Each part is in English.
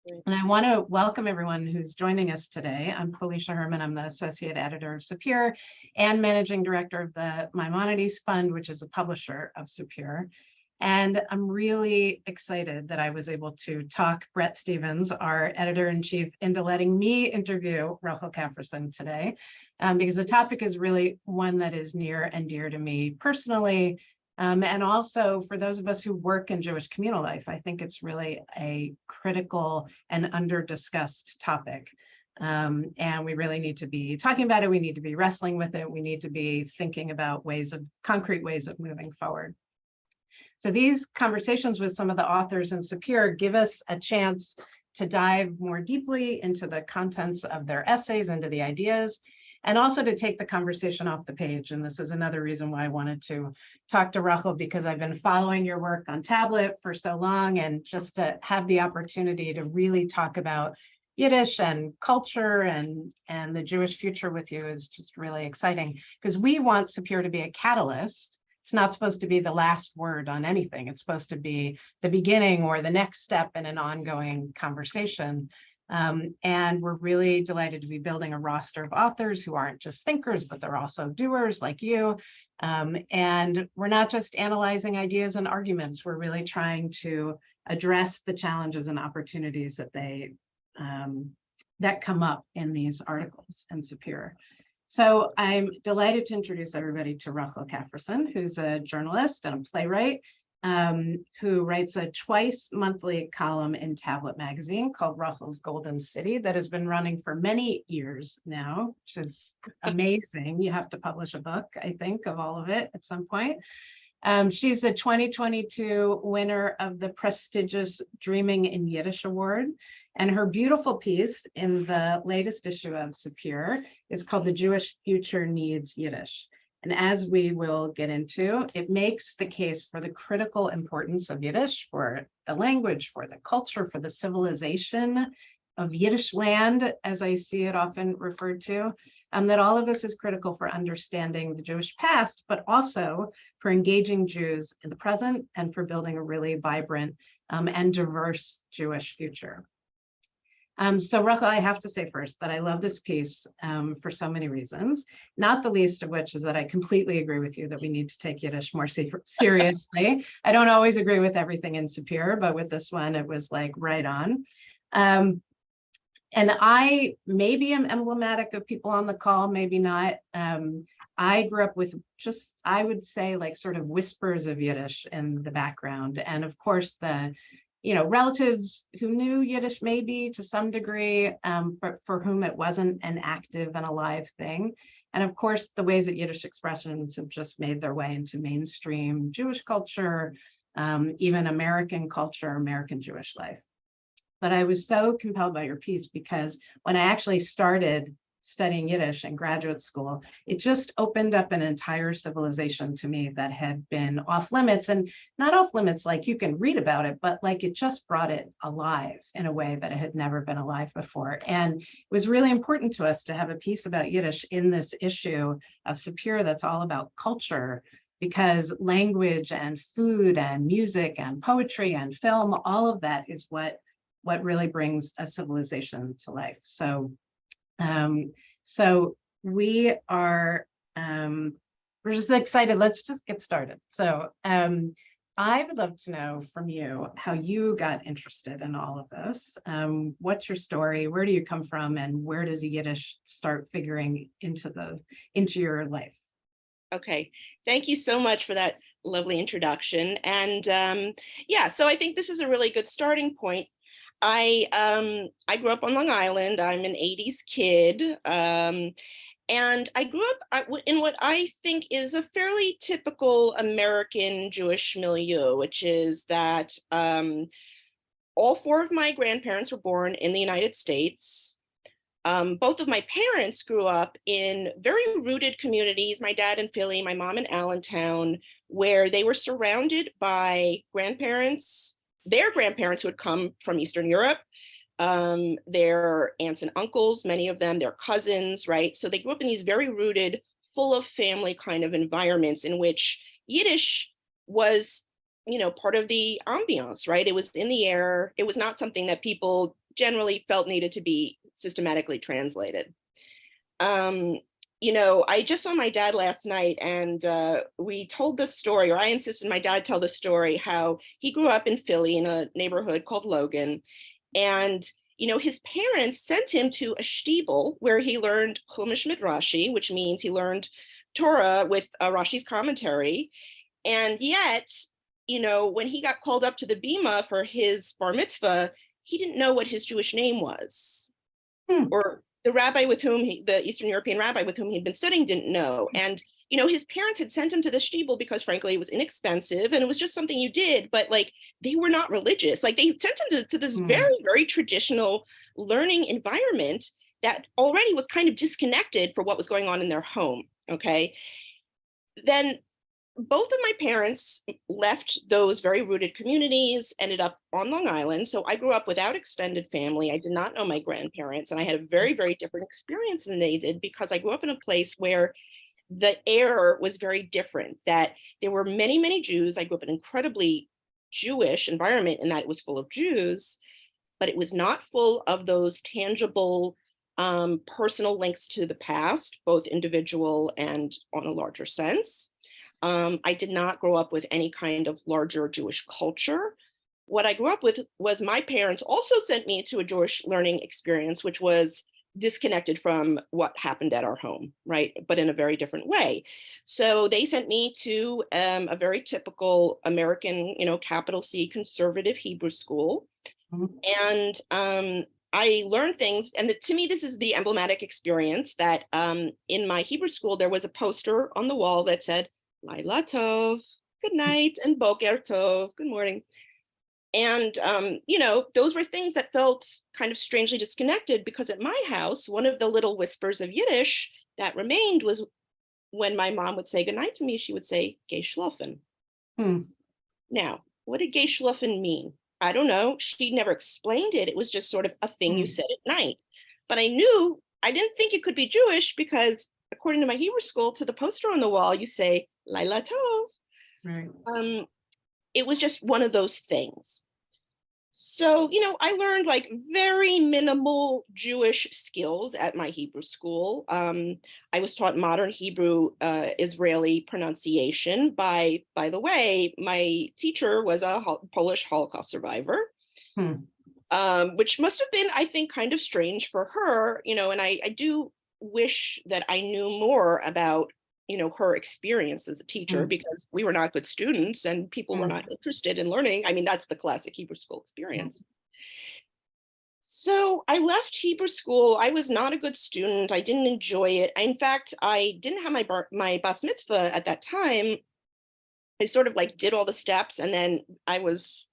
And I want to welcome everyone who's joining us today. I'm Felicia Herman. I'm the Associate Editor of Sapir and Managing Director of the Maimonides Fund, which is a publisher of Sapir. And I'm really excited that I was able to talk Brett Stevens, our Editor-in-Chief, into letting me interview Rokhl Kafrissen today, because the topic is really one that is near and dear to me personally. And also for those of us who work in Jewish communal life, I think it's really a critical and under-discussed topic. And we really need to be talking about it. We need to be wrestling with it. We need to be thinking about concrete ways of moving forward. So these conversations with some of the authors in Sapir give us a chance to dive more deeply into the contents of their essays, into the ideas, and also to take the conversation off the page. And this is another reason why I wanted to talk to Rokhl, because I've been following your work on Tablet for so long, and just to have the opportunity to really talk about Yiddish and culture and the Jewish future with you is just really exciting, because we want Sapir to be a catalyst. It's not supposed to be the last word on anything. It's supposed to be the beginning or the next step in an ongoing conversation. And we're really delighted to be building a roster of authors who aren't just thinkers, but they're also doers like you. And we're not just analyzing ideas and arguments. We're really trying to address the challenges and opportunities that come up in these articles in Sapir. So I'm delighted to introduce everybody to Rokhl Kafrissen, who's a journalist and a playwright, who writes a twice monthly column in Tablet magazine called Rokhl's Golden City that has been running for many years now, which is amazing. You have to publish a book, I think, of all of it at some point. She's a 2022 winner of the prestigious Dreaming in Yiddish Award. And her beautiful piece in the latest issue of Sapir is called The Jewish Future Needs Yiddish. And as we will get into, it makes the case for the critical importance of Yiddish for the language, for the culture, for the civilization of Yiddish land, as I see it often referred to, that all of this is critical for understanding the Jewish past, but also for engaging Jews in the present and for building a really vibrant and diverse Jewish future. So Rokhl, I have to say first that I love this piece for so many reasons, not the least of which is that I completely agree with you that we need to take Yiddish more seriously. I don't always agree with everything in Sapir, but with this one, it was like right on. And I maybe am emblematic of people on the call, maybe not. I grew up with just, I would say, like sort of whispers of Yiddish in the background. And of course, relatives who knew Yiddish maybe to some degree, but for whom it wasn't an active and alive thing. And of course, the ways that Yiddish expressions have just made their way into mainstream Jewish culture, even American culture, American Jewish life. But I was so compelled by your piece because when I actually started studying Yiddish in graduate school, it just opened up an entire civilization to me that had been off limits, and not off limits like you can read about it, but like it just brought it alive in a way that it had never been alive before. And it was really important to us to have a piece about Yiddish in this issue of Sapir that's all about culture, because language and food and music and poetry and film, all of that is what really brings a civilization to life. So we are, we're just excited. Let's just get started. So I would love to know from you how you got interested in all of this. What's your story? Where do you come from? And where does Yiddish start figuring into your life? Okay, thank you so much for that lovely introduction. And yeah, so I think this is a really good starting point. I grew up on Long Island. I'm an 80s kid. And I grew up in what I think is a fairly typical American Jewish milieu, which is that all four of my grandparents were born in the United States. Both of my parents grew up in very rooted communities, my dad in Philly, my mom in Allentown, where they were surrounded by grandparents, their grandparents who had come from Eastern Europe, their aunts and uncles, many of them, their cousins, right? So they grew up in these very rooted, full of family kind of environments in which Yiddish was part of the ambiance, right? It was in the air. It was not something that people generally felt needed to be systematically translated. I just saw my dad last night, and we told the story, or I insisted my dad tell the story, how he grew up in Philly in a neighborhood called Logan. And, his parents sent him to a shtibel where he learned Chumash Midrashi, which means he learned Torah with Rashi's commentary. And yet, when he got called up to the bima for his bar mitzvah, he didn't know what his Jewish name was. Or the rabbi with whom the Eastern European rabbi with whom he'd been studying didn't know. And, his parents had sent him to the shtibel because frankly, it was inexpensive and it was just something you did, but like, they were not religious. Like they sent him to this very, very traditional learning environment that already was kind of disconnected for what was going on in their home. Okay. Then both of my parents left those very rooted communities, ended up on Long Island. So I grew up without extended family. I did not know my grandparents, and I had a very, very different experience than they did because I grew up in a place where the air was very different, that there were many, many Jews. I grew up in an incredibly Jewish environment in that it was full of Jews, but it was not full of those tangible personal links to the past, both individual and on a larger sense. I did not grow up with any kind of larger Jewish culture. What I grew up with was my parents also sent me to a Jewish learning experience, which was disconnected from what happened at our home, right? But in a very different way. So they sent me to a very typical American, capital C conservative Hebrew school. And I learned things, and to me, this is the emblematic experience that in my Hebrew school, there was a poster on the wall that said, Laila Tov, good night, and Boker Tov, good morning. And, those were things that felt kind of strangely disconnected because at my house, one of the little whispers of Yiddish that remained was when my mom would say goodnight to me, she would say, Geh schlafen. Now, what did Geh schlafen mean? I don't know. She never explained it. It was just sort of a thing you said at night. But I didn't think it could be Jewish because according to my Hebrew school, to the poster on the wall, you say, Laila Tov. Right. It was just one of those things. So, I learned like very minimal Jewish skills at my Hebrew school. I was taught modern Hebrew Israeli pronunciation by the way, my teacher was a Polish Holocaust survivor, which must have been, I think, kind of strange for her, and I do wish that I knew more about her experience as a teacher because we were not good students and people were not interested in learning. I mean, that's the classic Hebrew school experience. So I left Hebrew school. I was not a good student. I didn't enjoy it. In fact, I didn't have my bas mitzvah at that time. I sort of like did all the steps, and then I was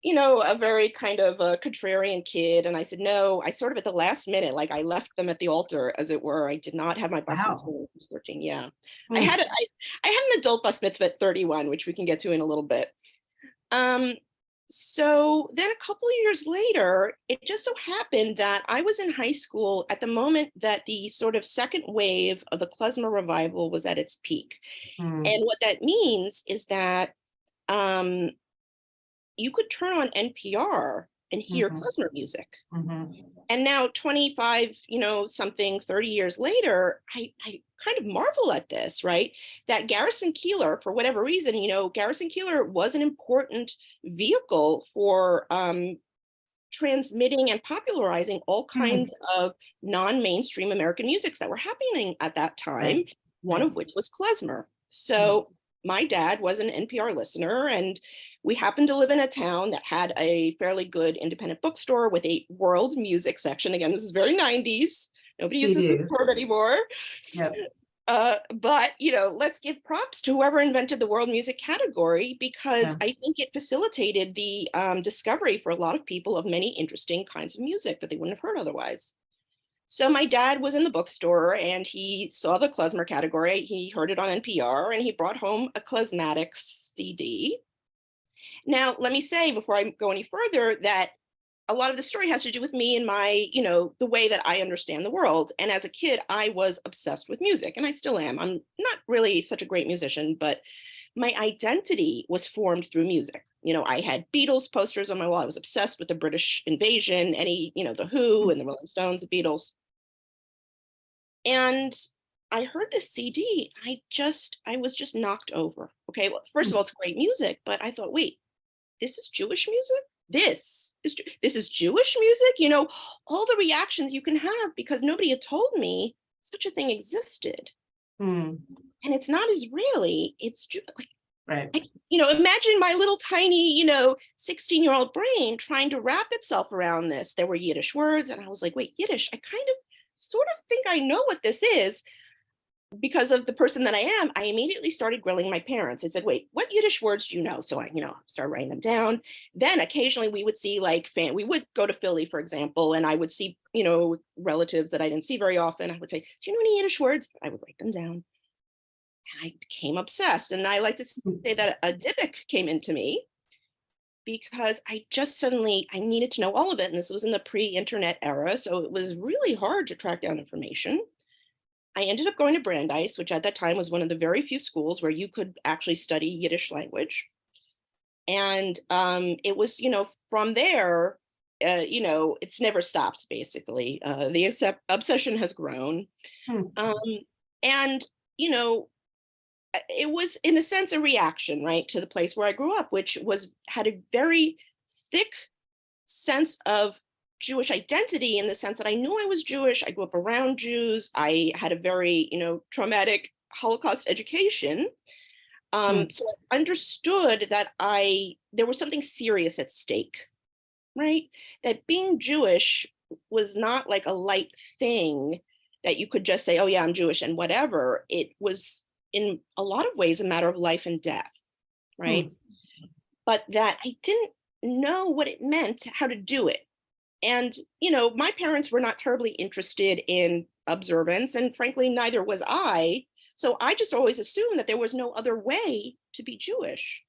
a very kind of a contrarian kid. And I said, no, I sort of at the last minute, like I left them at the altar, as it were. I did not have my bas mitzvah when I was 13. Yeah. I had an adult bas mitzvah at 31, which we can get to in a little bit. So then a couple of years later, it just so happened that I was in high school at the moment that the sort of second wave of the klezmer revival was at its peak. And what that means is that you could turn on NPR and hear klezmer music. And now 25, something 30 years later, I kind of marvel at this, right? That Garrison Keillor, for whatever reason, Garrison Keillor was an important vehicle for transmitting and popularizing all kinds of non-mainstream American musics that were happening at that time, one of which was klezmer. So my dad was an NPR listener, and we happened to live in a town that had a fairly good independent bookstore with a world music section. Again, this is very 90s. Nobody uses this word anymore. Yep. But, let's give props to whoever invented the world music category, because I think it facilitated the discovery for a lot of people of many interesting kinds of music that they wouldn't have heard otherwise. So my dad was in the bookstore and he saw the klezmer category. He heard it on NPR and he brought home a klezmatics CD. Now, let me say before I go any further that a lot of the story has to do with me and my, the way that I understand the world. And as a kid, I was obsessed with music, and I still am. I'm not really such a great musician, but my identity was formed through music. I had Beatles posters on my wall. I was obsessed with the British invasion, the Who and the Rolling Stones, the Beatles. And I heard this CD. I was just knocked over. Okay, well, first of all, it's great music, but I thought, wait, this is Jewish music? This is Jewish music? All the reactions you can have because nobody had told me such a thing existed. Mm. And it's not Israeli. It's like, right. Imagine my little tiny, 16-year-old brain trying to wrap itself around this. There were Yiddish words, and I was like, wait, Yiddish, I kind of sort of think I know what this is. Because of the person that I am, I immediately started grilling my parents. I said, wait, what Yiddish words do you know? So I, started writing them down. Then occasionally we would see we would go to Philly, for example, and I would see, relatives that I didn't see very often. I would say, do you know any Yiddish words? I would write them down. And I became obsessed. And I like to say that a Dybbuk came into me because I needed to know all of it. And this was in the pre-internet era. So it was really hard to track down information. I ended up going to Brandeis, which at that time was one of the very few schools where you could actually study Yiddish language. And it was, from there, it's never stopped, basically. The obsession has grown. And, it was, in a sense, a reaction, right, to the place where I grew up, which had a very thick sense of Jewish identity in the sense that I knew I was Jewish. I grew up around Jews. I had a very, traumatic Holocaust education. So I understood that there was something serious at stake, right? That being Jewish was not like a light thing that you could just say, oh yeah, I'm Jewish and whatever. It was in a lot of ways a matter of life and death, right? But that I didn't know what it meant, how to do it. And, my parents were not terribly interested in observance, and frankly, neither was I. So I just always assumed that there was no other way to be Jewish.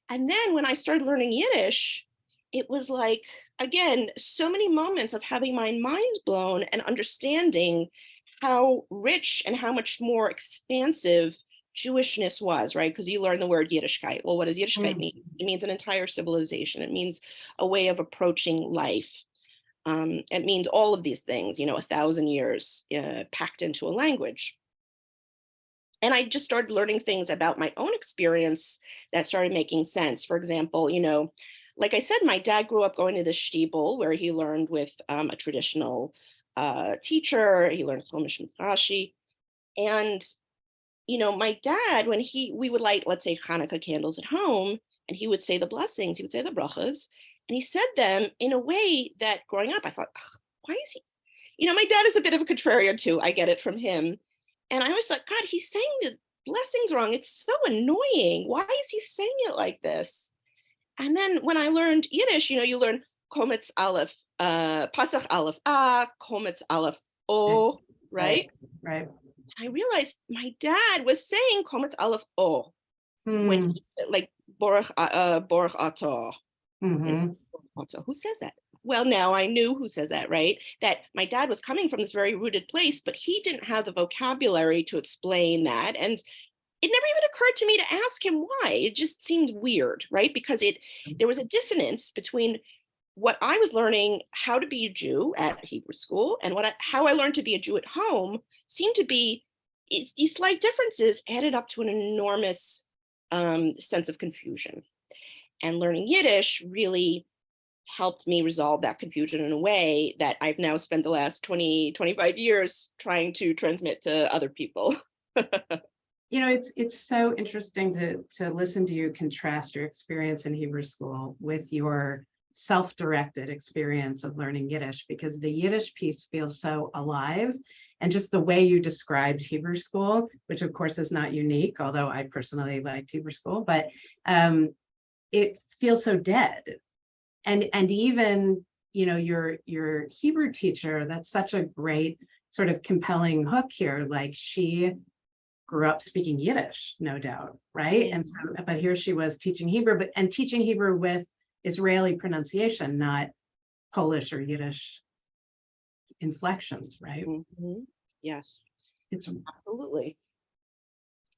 And then when I started learning Yiddish, it was like, again, so many moments of having my mind blown and understanding how rich and how much more expansive Jewishness was, right? Because you learn the word Yiddishkeit. Well, what does Yiddishkeit mean? It means an entire civilization. It means a way of approaching life. It means all of these things, 1,000 years packed into a language. And I just started learning things about my own experience that started making sense. For example, like I said, my dad grew up going to the shtibel where he learned with a traditional teacher. He learned Chumash and Rashi. And, my dad, when we would light, let's say, Hanukkah candles at home, and he would say the blessings, he would say the brachas, and he said them in a way that growing up, I thought, why is he? My dad is a bit of a contrarian too. I get it from him. And I always thought, God, he's saying the blessings wrong. It's so annoying. Why is he saying it like this? And then when I learned Yiddish, you learn Kometz Aleph, Pasach Aleph Kometz Aleph O, right? Right. I realized my dad was saying Kometz Aleph O when he said, like, Baruch Atah. Who says that? Well, now I knew who says that, right? That my dad was coming from this very rooted place, but he didn't have the vocabulary to explain that. And it never even occurred to me to ask him why. It just seemed weird, right? Because there was a dissonance between what I was learning how to be a Jew at Hebrew school and how I learned to be a Jew at home seemed to be these slight differences added up to an enormous sense of confusion. And learning Yiddish really helped me resolve that confusion in a way that I've now spent the last 25 years trying to transmit to other people. It's so interesting to listen to you contrast your experience in Hebrew school with your self-directed experience of learning Yiddish, because the Yiddish piece feels so alive. And just the way you described Hebrew school, which of course is not unique, although I personally liked Hebrew school, but it feels so dead. And even, your Hebrew teacher, that's such a great sort of compelling hook here. Like, she grew up speaking Yiddish, no doubt, right? And so, but here she was teaching Hebrew, and teaching Hebrew with Israeli pronunciation, not Polish or Yiddish inflections, right? Yes, It's absolutely.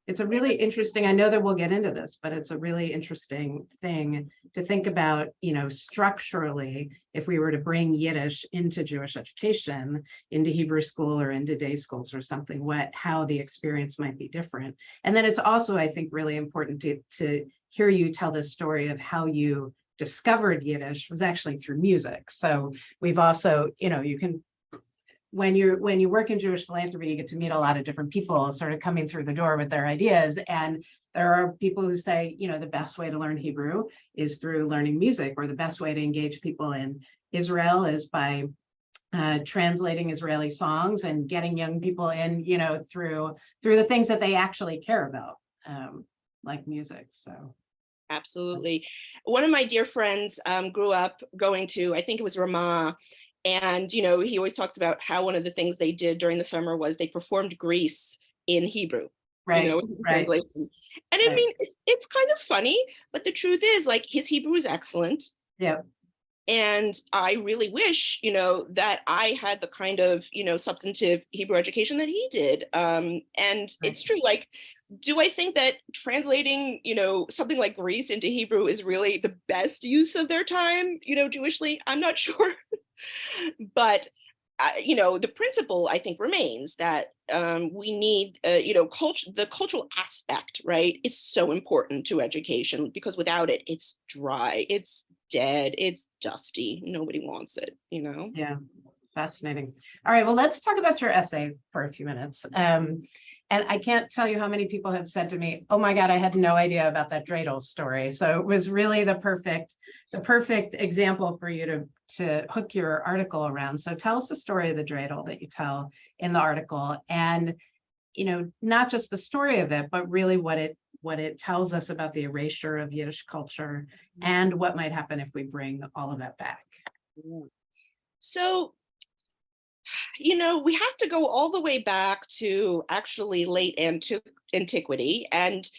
it's a really interesting, I know that we'll get into this, but it's a really interesting thing to think about, structurally, if we were to bring Yiddish into Jewish education, into Hebrew school or into day schools or something, how the experience might be different. And then it's also, I think, really important to hear you tell this story of how you discovered Yiddish was actually through music. So we've also, you can, when you work in Jewish philanthropy, you get to meet a lot of different people sort of coming through the door with their ideas. And there are people who say, the best way to learn Hebrew is through learning music, or the best way to engage people in Israel is by translating Israeli songs and getting young people in, through the things that they actually care about, like music. So. Absolutely. One of my dear friends grew up going to, I think it was Ramah, and he always talks about how one of the things they did during the summer was they performed Grease in Hebrew. Right. Translation. And I mean, it's kind of funny, but the truth is, like, his Hebrew is excellent. Yeah. And I really wish, that I had the kind of, substantive Hebrew education that he did. And it's true, like, do I think that translating, something like Greece into Hebrew is really the best use of their time, Jewishly? I'm not sure. But the principle, I think, remains that we need, the cultural aspect, right? It's so important to education, because without it, it's dry, it's dead, it's dusty. Nobody wants it, Yeah, fascinating. All right, well, let's talk about your essay for a few minutes. And I can't tell you how many people have said to me, "Oh my God, I had no idea about that dreidel story." So it was really the perfect example for you to hook your article around. So tell us the story of the dreidel that you tell in the article, and not just the story of it, but really what it tells us about the erasure of Yiddish culture and what might happen if we bring all of that back. So, we have to go all the way back to actually late antiquity. And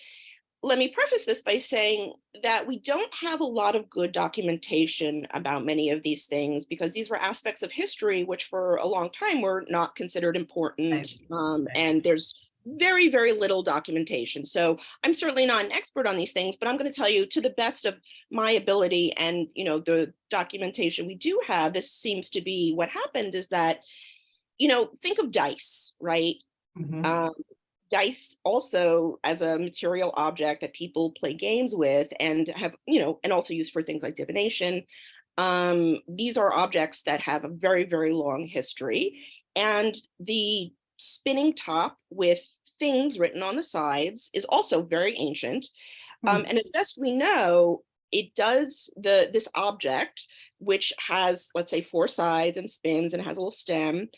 let me preface this by saying that we don't have a lot of good documentation about many of these things, because these were aspects of history which for a long time were not considered important. And there's very, very little documentation. So I'm certainly not an expert on these things, but I'm going to tell you, to the best of my ability and, the documentation we do have, this seems to be what happened, is that, think of dice, right? Mm-hmm. Dice also as a material object that people play games with and have, and also used for things like divination. These are objects that have a very, very long history. And the spinning top with things written on the sides is also very ancient. And as best we know, it does this object, which has, let's say, 4 sides and spins and has a little stem,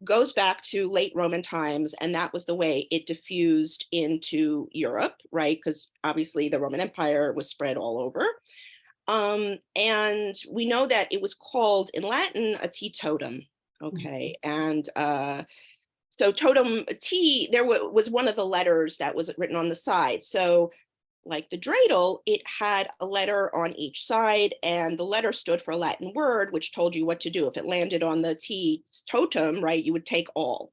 goes back to late Roman times, and that was the way it diffused into Europe, right? Because obviously the Roman Empire was spread all over. And we know that it was called in Latin a teetotum, okay? And so totem, T, there was one of the letters that was written on the side. So like the dreidel, it had a letter on each side, and the letter stood for a Latin word, which told you what to do. If it landed on the T totem, right, you would take all.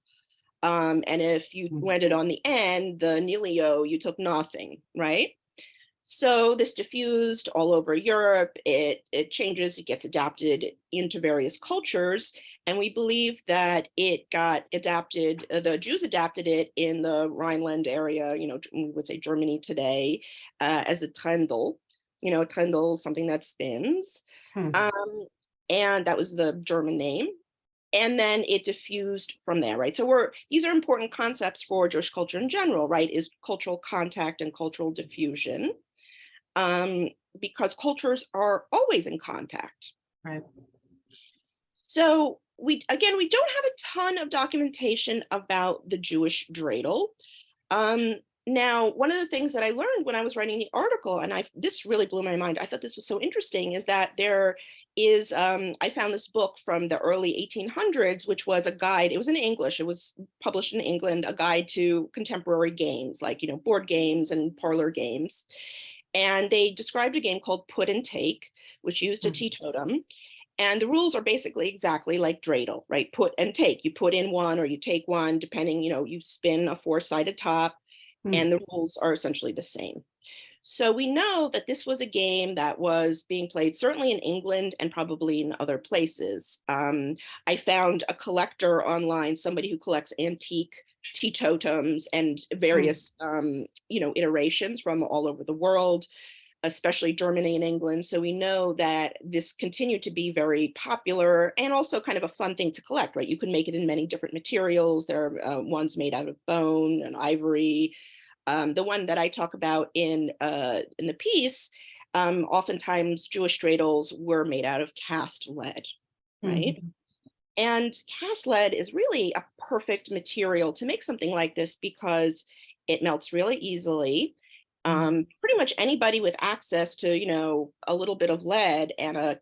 And if you landed on the N, the nilio, you took nothing, right? So this diffused all over Europe. It changes, it gets adapted into various cultures. And we believe that it got adapted, the Jews adapted it in the Rhineland area, we would say Germany today, as a Trendel, Trendel, something that spins. And that was the German name. And then it diffused from there, right? So these are important concepts for Jewish culture in general, right? Is cultural contact and cultural diffusion. Because cultures are always in contact. Right. So we don't have a ton of documentation about the Jewish dreidel. Now, one of the things that I learned when I was writing the article, and this really blew my mind, I thought this was so interesting, is that there is, I found this book from the early 1800s, which was a guide. It was in English. It was published in England, a guide to contemporary games, like, board games and parlor games. And they described a game called Put and Take, which used a teetotum. And the rules are basically exactly like dreidel, right? Put and take. You put in one or you take one, depending, you spin a 4-sided top. and the rules are essentially the same. So we know that this was a game that was being played certainly in England and probably in other places. I found a collector online, somebody who collects antique teetotums and various, iterations from all over the world, especially Germany and England. So we know that this continued to be very popular and also kind of a fun thing to collect, right? You can make it in many different materials. There are ones made out of bone and ivory. The one that I talk about in the piece, oftentimes Jewish dreidels were made out of cast lead, right? And cast lead is really a perfect material to make something like this because it melts really easily. Pretty much anybody with access to, a little bit of lead and a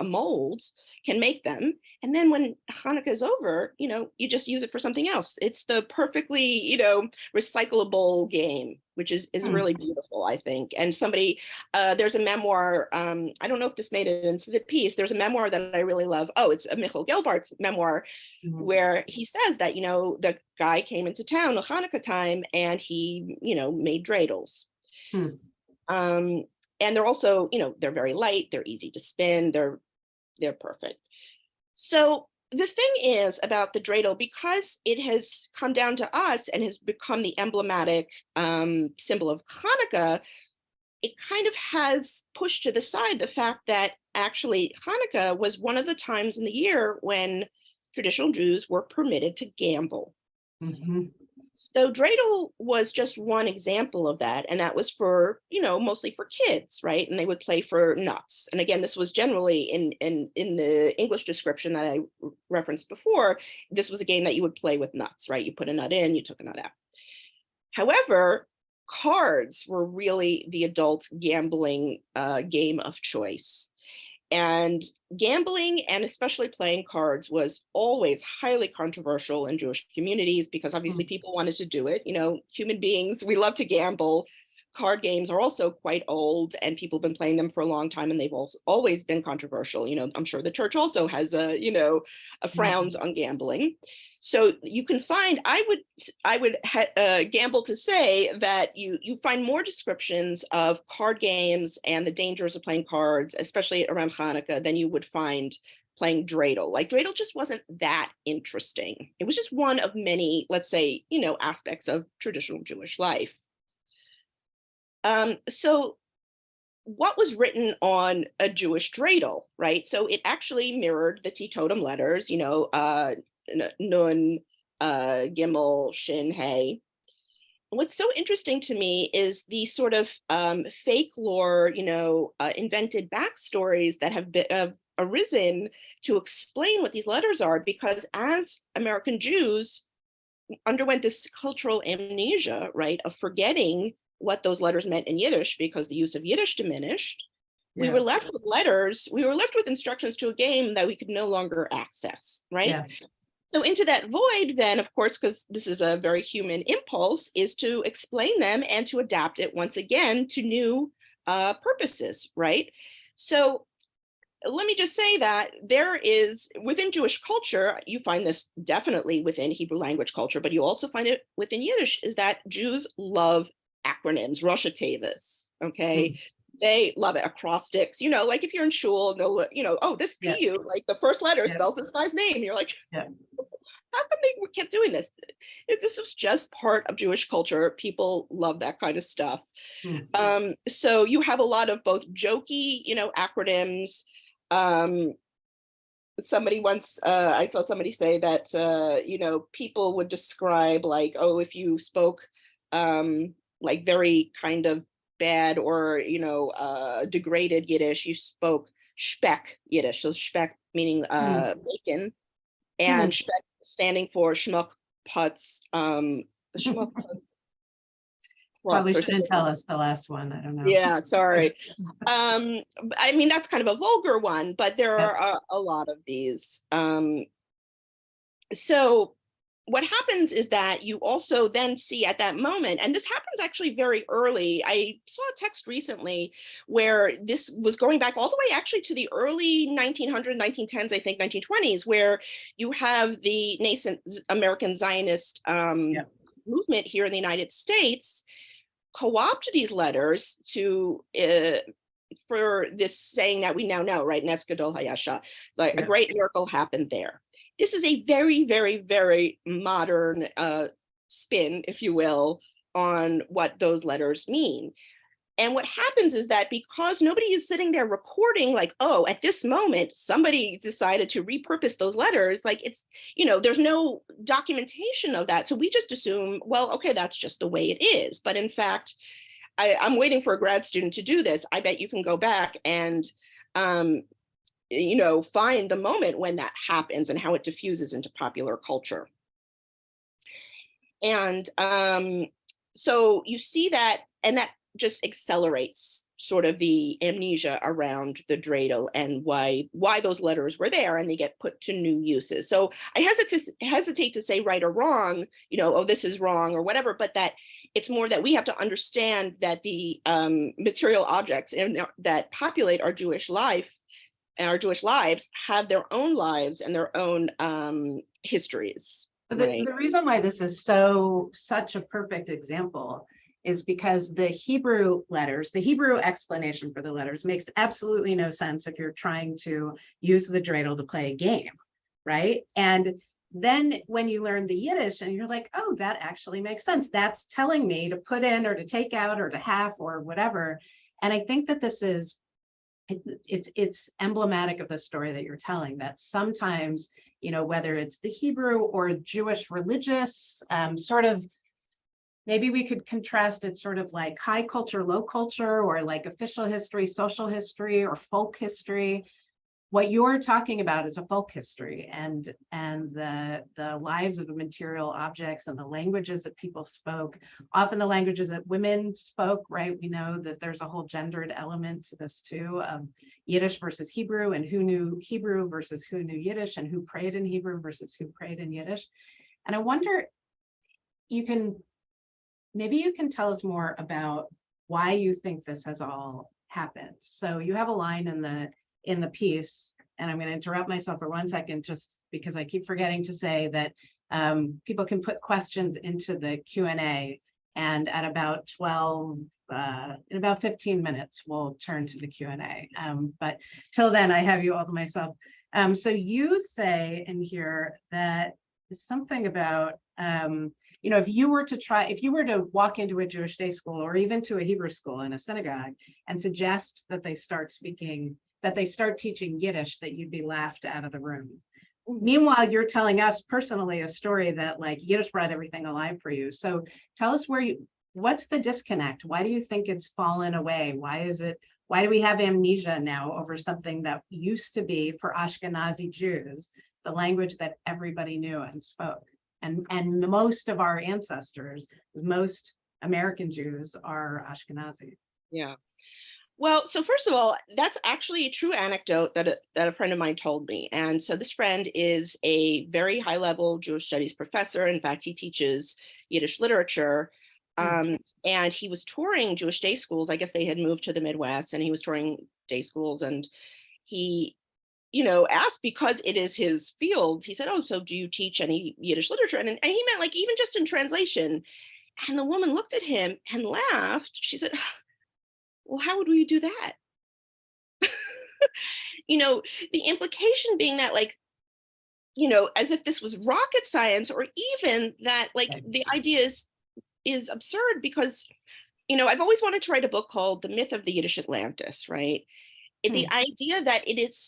mold can make them. And then when Hanukkah is over, you just use it for something else. It's the perfectly, recyclable game, which is really beautiful, I think. And there's a memoir, I don't know if this made it into the piece. There's a memoir that I really love. Oh, it's a Michael Gelbart's memoir, where he says that, the guy came into town at Hanukkah time and he, made dreidels. And they're also, they're very light, they're easy to spin, they're perfect. So the thing is about the dreidel, because it has come down to us and has become the emblematic symbol of Hanukkah, it kind of has pushed to the side the fact that actually Hanukkah was one of the times in the year when traditional Jews were permitted to gamble. So dreidel was just one example of that. And that was for, mostly for kids, right? And they would play for nuts. And again, this was generally in the English description that I referenced before. This was a game that you would play with nuts, right? You put a nut in, you took a nut out. However, cards were really the adult gambling game of choice. And gambling, and especially playing cards, was always highly controversial in Jewish communities because obviously people wanted to do it. Human beings, we love to gamble. Card games are also quite old and people have been playing them for a long time and they've also always been controversial. I'm sure the church also has a frowns on gambling. So you can find, I would gamble to say that you find more descriptions of card games and the dangers of playing cards, especially around Hanukkah, than you would find playing dreidel. Like dreidel just wasn't that interesting. It was just one of many, let's say, aspects of traditional Jewish life. So what was written on a Jewish dreidel, right? So it actually mirrored the teetotum letters, Nun, Gimel, Shin, Hey. What's so interesting to me is the sort of fake lore, invented backstories that have arisen to explain what these letters are, because as American Jews underwent this cultural amnesia, right, of forgetting what those letters meant in Yiddish because the use of Yiddish diminished, we were left with letters, we were left with instructions to a game that we could no longer access, right? So into that void then, of course, because this is a very human impulse, is to explain them and to adapt it once again to new purposes, right? So let me just say that there is, within Jewish culture, you find this definitely within Hebrew language culture, but you also find it within Yiddish, is that Jews love acronyms, Rosh Tevis, okay? They love it, acrostics, like if you're in shul, oh, this PU, like the first letter spells this guy's name. You're like, how come they kept doing this? This was just part of Jewish culture. People love that kind of stuff. So you have a lot of both jokey, acronyms. Somebody once, I saw somebody say that, people would describe like, oh, if you spoke like very kind of bad or degraded Yiddish, you spoke Speck Yiddish. So Speck meaning bacon, and Speck standing for Schmuck Putz. Schmuck Putz. Probably shouldn't tell us the last one. I don't know. Yeah, sorry. I mean, that's kind of a vulgar one, but there are a lot of these. So what happens is that you also then see at that moment, and this happens actually very early. I saw a text recently where this was going back all the way actually to the early 1900s, 1910s, I think 1920s, where you have the nascent American Zionist movement here in the United States co-opt these letters to for this saying that we now know, right? Nes Gadol Hayasha, like a great miracle happened there. This is a very, very, very modern spin, if you will, on what those letters mean. And what happens is that because nobody is sitting there recording, like, oh, at this moment, somebody decided to repurpose those letters, like it's, there's no documentation of that. So we just assume, well, okay, that's just the way it is. But in fact, I'm waiting for a grad student to do this. I bet you can go back and, find the moment when that happens and how it diffuses into popular culture. And so you see that, and that just accelerates sort of the amnesia around the dreidel and why those letters were there, and they get put to new uses. So I hesitate to say right or wrong, oh, this is wrong or whatever, but that it's more that we have to understand that the material objects that populate our Jewish life and our Jewish lives have their own lives and their own histories. The reason why this is such a perfect example is because the Hebrew letters, the Hebrew explanation for the letters makes absolutely no sense if you're trying to use the dreidel to play a game, right? And then when you learn the Yiddish and you're like, oh, that actually makes sense. That's telling me to put in or to take out or to half or whatever. And I think that this is, it's emblematic of the story that you're telling, that sometimes, whether it's the Hebrew or Jewish religious sort of, maybe we could contrast it sort of like high culture, low culture, or like official history, social history, or folk history. What you're talking about is a folk history, and the lives of the material objects and the languages that people spoke, often the languages that women spoke, right? We know that there's a whole gendered element to this too, of Yiddish versus Hebrew, and who knew Hebrew versus who knew Yiddish, and who prayed in Hebrew versus who prayed in Yiddish. And I wonder, maybe you can tell us more about why you think this has all happened. So you have a line in the piece, and I'm going to interrupt myself for 1 second, just because I keep forgetting to say that people can put questions into the Q&A, and at about 12, in about 15 minutes, we'll turn to the Q&A. But till then, I have you all to myself. So you say in here that something about, if you were to walk into a Jewish day school or even to a Hebrew school in a synagogue and suggest that they start teaching Yiddish, that you'd be laughed out of the room. Meanwhile, you're telling us personally a story that like Yiddish brought everything alive for you. So tell us what's the disconnect? Why do you think it's fallen away? Why do we have amnesia now over something that used to be for Ashkenazi Jews, the language that everybody knew and spoke? And most of our ancestors, most American Jews, are Ashkenazi. Yeah. Well, so first of all, that's actually a true anecdote that a friend of mine told me. And so this friend is a very high level Jewish studies professor. In fact, he teaches Yiddish literature. And he was touring Jewish day schools. I guess they had moved to the Midwest, and he was touring day schools. And he, asked, because it is his field, he said, oh, so do you teach any Yiddish literature? And he meant like even just in translation. And the woman looked at him and laughed. She said, well, how would we do that? The implication being that, like, as if this was rocket science, or even that, like, the idea is absurd, because, I've always wanted to write a book called The Myth of the Yiddish Atlantis, right? The idea that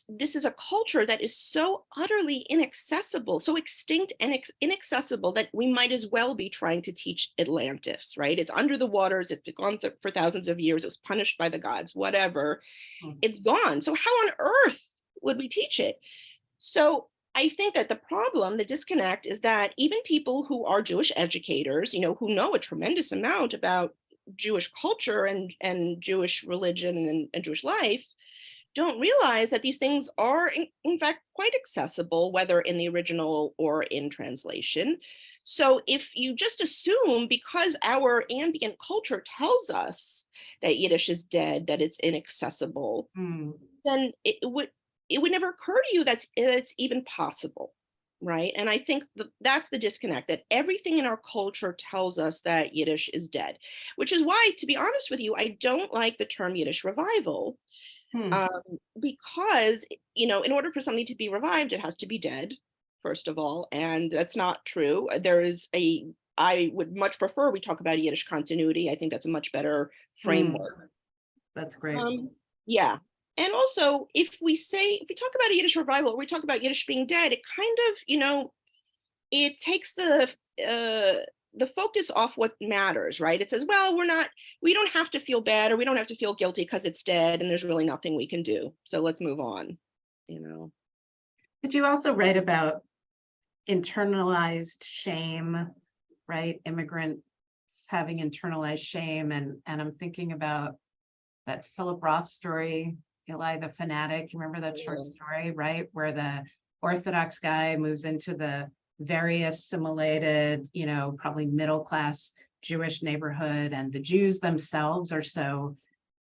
this is a culture that is so utterly inaccessible, so extinct and inaccessible, that we might as well be trying to teach Atlantis, right? It's under the waters, it's been gone for thousands of years, it was punished by the gods, whatever, it's gone. So how on earth would we teach it? So I think that the problem, the disconnect, is that even people who are Jewish educators, who know a tremendous amount about Jewish culture and Jewish religion and Jewish life, don't realize that these things are in fact quite accessible, whether in the original or in translation. So if you just assume, because our ambient culture tells us that Yiddish is dead, that it's inaccessible, then it would never occur to you that it's even possible. right? And I think that's the disconnect, that everything in our culture tells us that Yiddish is dead, which is why, to be honest with you, I don't like the term Yiddish revival, Hmm. um, because, in order for something to be revived, it has to be dead, first of all, and that's not true. I would much prefer we talk about Yiddish continuity. I think that's a much better Hmm. framework. That's great. Yeah. And also, if we talk about a Yiddish revival, or we talk about Yiddish being dead, it kind of, it takes the focus off what matters, right? It says, well, we don't have to feel bad, or we don't have to feel guilty because it's dead and there's really nothing we can do. So let's move on, you know. But you also write about internalized shame, right? Immigrants having internalized shame. And I'm thinking about that Philip Roth story, Eli the Fanatic. You remember that short story, right? Where the Orthodox guy moves into the very assimilated, probably middle class Jewish neighborhood, and the Jews themselves are so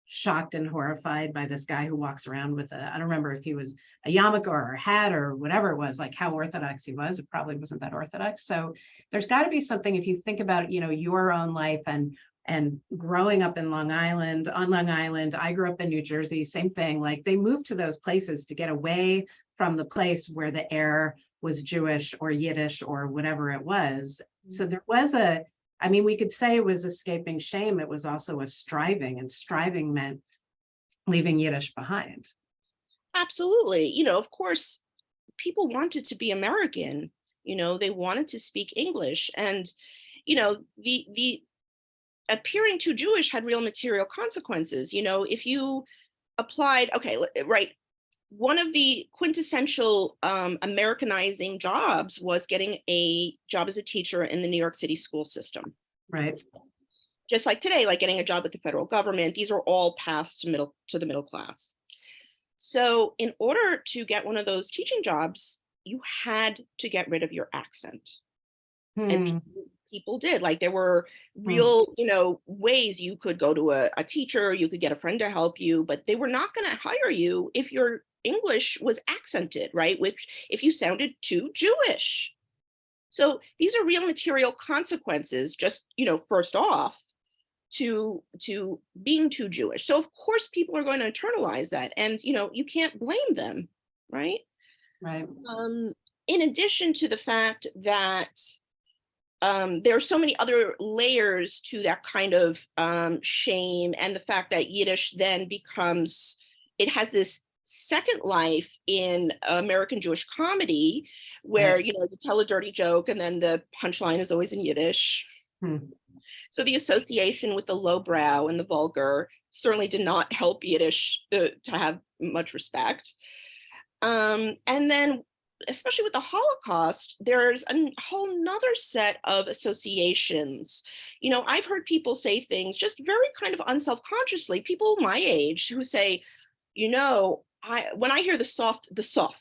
shocked and horrified by this guy who walks around with I don't remember if he was a yarmulke or a hat or whatever it was, like how Orthodox he was. It probably wasn't that Orthodox. So there's got to be something, if you think about, your own life and growing up in on Long Island, I grew up in New Jersey, same thing. Like they moved to those places to get away from the place where the air was Jewish or Yiddish or whatever it was. So there was we could say it was escaping shame. It was also a striving, and striving meant leaving Yiddish behind. Absolutely. Of course, people wanted to be American, they wanted to speak English. And, the appearing too Jewish had real material consequences. If you applied, okay, right. One of the quintessential Americanizing jobs was getting a job as a teacher in the New York City school system. Right. Just like today, like getting a job with the federal government, these are all paths to the middle class. So in order to get one of those teaching jobs, you had to get rid of your accent. And people did. Like there were real, ways you could go to a teacher, you could get a friend to help you, but they were not going to hire you if your English was accented, right? Which if you sounded too Jewish. So these are real material consequences, just, first off, to being too Jewish. So of course people are going to internalize that, and you can't blame them, right? Right. In addition to the fact that there are so many other layers to that kind of shame, and the fact that Yiddish then it has this second life in American Jewish comedy, where Right. you tell a dirty joke and then the punchline is always in Yiddish. So the association with the lowbrow and the vulgar certainly did not help Yiddish to have much respect. And then, especially with the Holocaust, there's a whole nother set of associations. I've heard people say things just very kind of unselfconsciously, people my age who say, when I hear the soft,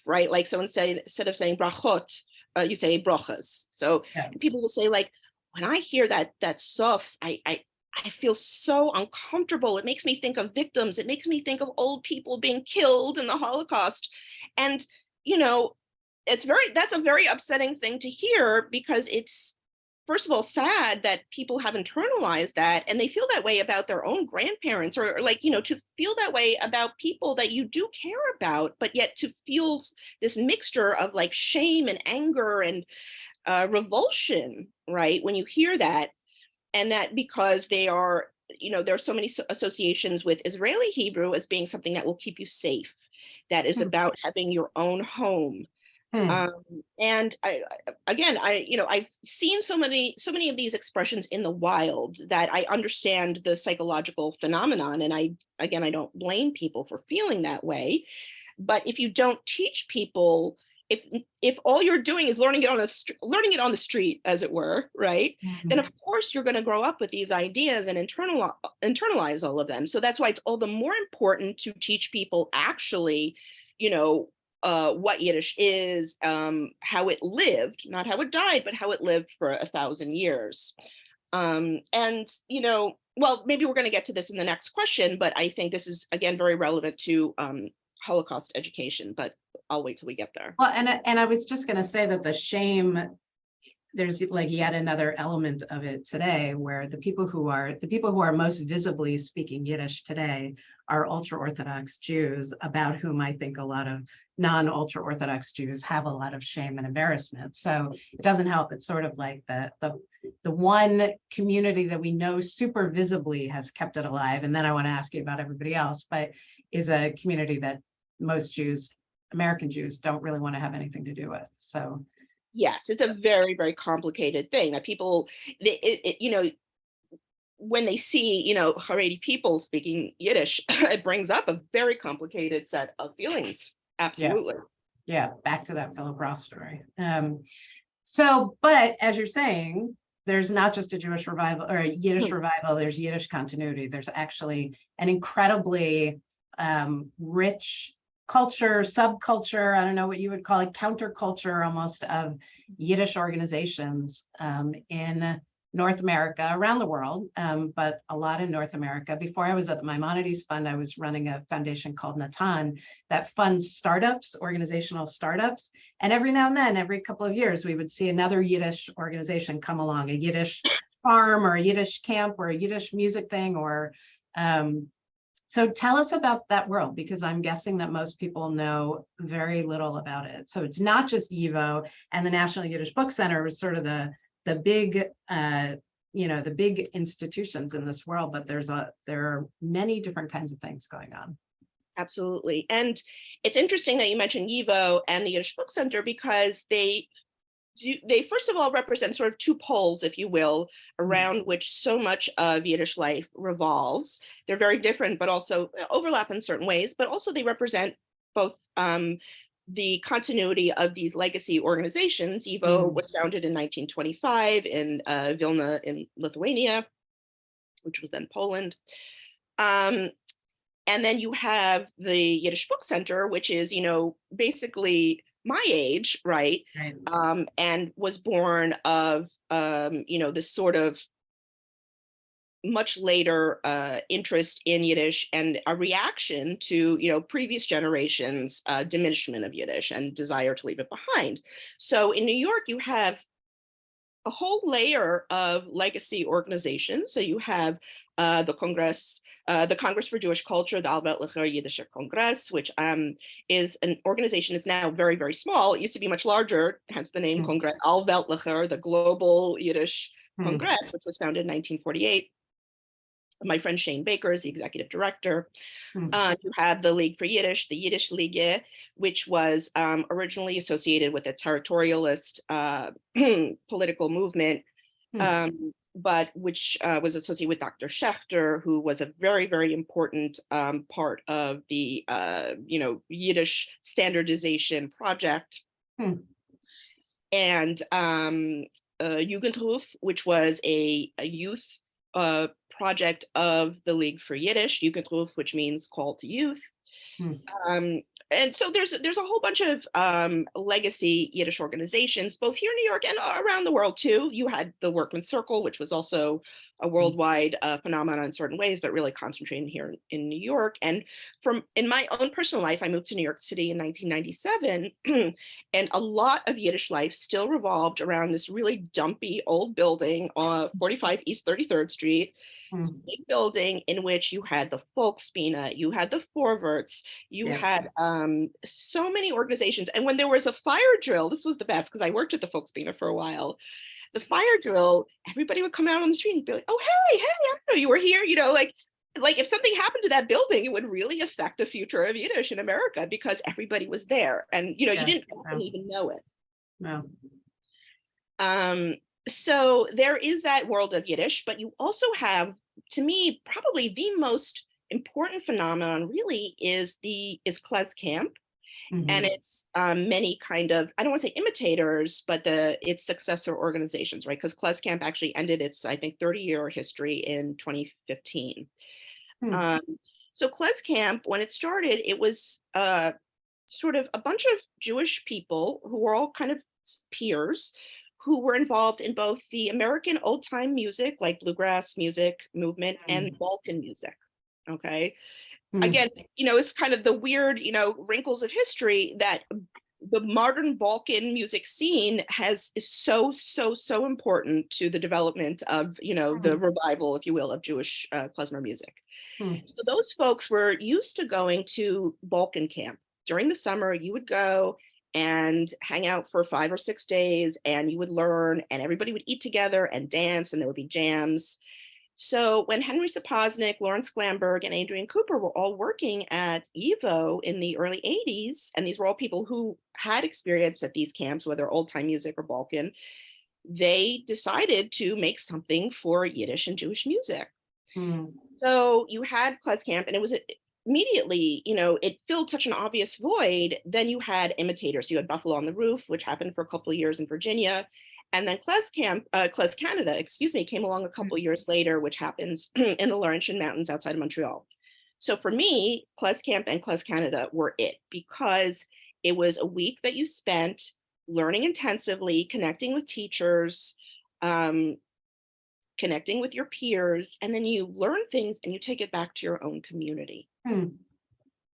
right? Like, so instead of saying brachot, you say brochas. So Yeah. people will say, like, when I hear that soft, I feel so uncomfortable. It makes me think of victims. It makes me think of old people being killed in the Holocaust. And, that's a very upsetting thing to hear, because it's, first of all, sad that people have internalized that and they feel that way about their own grandparents, or like, to feel that way about people that you do care about, but yet to feel this mixture of like shame and anger and revulsion, right? When you hear that, and that because they are, there are so many associations with Israeli Hebrew as being something that will keep you safe, that is about having your own home. And I've seen so many of these expressions in the wild that I understand the psychological phenomenon. And I don't blame people for feeling that way. But if you don't teach people, if all you're doing is learning it on the street, as it were, right? Then of course you're going to grow up with these ideas and internalize all of them. So that's why it's all the more important to teach people actually, what Yiddish is, how it lived, not how it died, but how it lived for 1,000 years. And, well, maybe we're going to get to this in the next question, but I think this is, again, very relevant to Holocaust education, but I'll wait till we get there. Well, and I was just going to say that the shame, there's like yet another element of it today, where the people who are most visibly speaking Yiddish today are ultra-Orthodox Jews, about whom I think a lot of non-ultra-Orthodox Jews have a lot of shame and embarrassment. So it doesn't help. It's sort of like the one community that we know super visibly has kept it alive. And then I want to ask you about everybody else, but is a community that most Jews, American Jews, don't really want to have anything to do with. So Yes, it's a very, very complicated thing that people, you know, when they see, you know, Haredi people speaking Yiddish, it brings up a very complicated set of feelings. Absolutely. yeah, back to that Philip Roth story. So, but as you're saying, there's not just a Jewish revival or a Yiddish revival, there's Yiddish continuity. There's actually an incredibly rich culture, subculture, I don't know what you would call it, counterculture almost, of Yiddish organizations in North America, around the world, but a lot in North America. Before I was at the Maimonides Fund, I was running a foundation called Natan that funds startups, organizational startups. And every now and then, every couple of years, we would see another Yiddish organization come along, a Yiddish farm or a Yiddish camp or a Yiddish music thing. Or so tell us about that world, because I'm guessing that most people know very little about it. So it's not just YIVO, and the National Yiddish Book Center was sort of the big, the big institutions in this world, but there are many different kinds of things going on. Absolutely. And it's interesting that you mentioned YIVO and the Yiddish Book Center, because they first of all represent sort of two poles, if you will, around which so much of Yiddish life revolves. They're very different, but also overlap in certain ways, but also they represent both the continuity of these legacy organizations. YIVO was founded in 1925 in Vilna in Lithuania, which was then Poland. And then you have the Yiddish Book Center, which is, you know, basically my age, right? And was born of, you know, this sort of much later interest in Yiddish and a reaction to, you know, previous generations' diminishment of Yiddish and desire to leave it behind. So in New York, you have a whole layer of legacy organizations. So you have the Congress for Jewish Culture, the Allweltlicher Yiddische Kongress, which is an organization that's now very, very small. It used to be much larger, hence the name Kongress Allweltlicher, the Global Yiddish Congress, which was founded in 1948. My friend Shane Baker is the executive director. You have the League for Yiddish, the Yiddish Ligue, which was originally associated with a territorialist political movement, but which was associated with Dr. Schechter, who was a very, very important part of the you know, Yiddish standardization project. And Jugendruf, which was a youth project of the League for Yiddish, Jugendruf, which means call to youth. And so there's a whole bunch of legacy Yiddish organizations, both here in New York and around the world too. You had the Workman's Circle, which was also a worldwide phenomenon in certain ways, but really concentrated here in New York. And in my own personal life, I moved to New York City in 1997, and a lot of Yiddish life still revolved around this really dumpy old building on 45 East 33rd Street. This big building in which you had the Volksbühne, you had the Vorwärts, you had so many organizations. And when there was a fire drill, this was the best because I worked at the Volksbühne for a while. The fire drill, everybody would come out on the street and be like, "Oh, hey, I know you were here." You know, like if something happened to that building, it would really affect the future of Yiddish in America because everybody was there, and you know, you didn't often even know it. So there is that world of Yiddish, but you also have, to me, probably the most important phenomenon really is Klez Camp. And it's many kind of, I don't want to say imitators, but its successor organizations, right? Because Klez Camp actually ended its, I think, 30-year history in 2015. So Klez Camp, when it started, it was sort of a bunch of Jewish people who were all kind of peers who were involved in both the American old-time music, like bluegrass music movement, and Balkan music, okay? again, it's kind of the weird, wrinkles of history that the modern Balkan music scene is so important to the development of, the revival, if you will, of Jewish klezmer music. So those folks were used to going to Balkan camp. During the summer, you would go and hang out for 5 or 6 days, and you would learn, and everybody would eat together and dance, and there would be jams. So when Henry Sapoznik, Lawrence Glamberg, and Adrian Cooper were all working at YIVO in the early 80s, and these were all people who had experience at these camps, whether old-time music or Balkan, they decided to make something for Yiddish and Jewish music. So you had Klez Camp, and it was immediately, it filled such an obvious void. Then you had imitators. You had Buffalo on the Roof, which happened for a couple of years in Virginia. And then Klez Canada, came along a couple of years later, which happens in the Laurentian Mountains outside of Montreal. So for me, Klez Camp and Klez Canada were it, because it was a week that you spent learning intensively, connecting with teachers, connecting with your peers, and then you learn things and you take it back to your own community.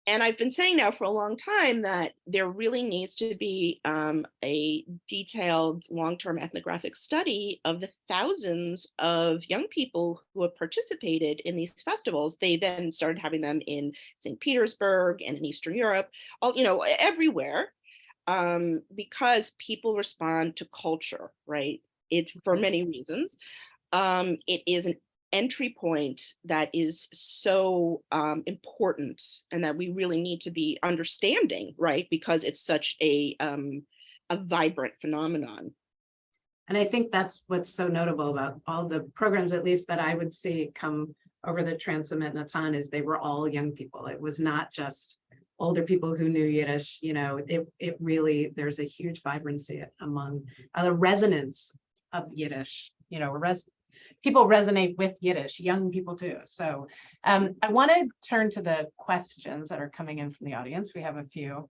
And I've been saying now for a long time that there really needs to be a detailed long-term ethnographic study of the thousands of young people who have participated in these festivals. They then started having them in St. Petersburg and in Eastern Europe, everywhere, because people respond to culture, right? It's for many reasons. It is an entry point that is so important, and that we really need to be understanding, right? Because it's such a vibrant phenomenon. And I think that's what's so notable about all the programs, at least that I would see come over the Trans-Samet Natan, is they were all young people. It was not just older people who knew Yiddish. It really, there's a huge vibrancy among the resonance of Yiddish. People resonate with Yiddish, young people too. So I want to turn to the questions that are coming in from the audience. We have a few.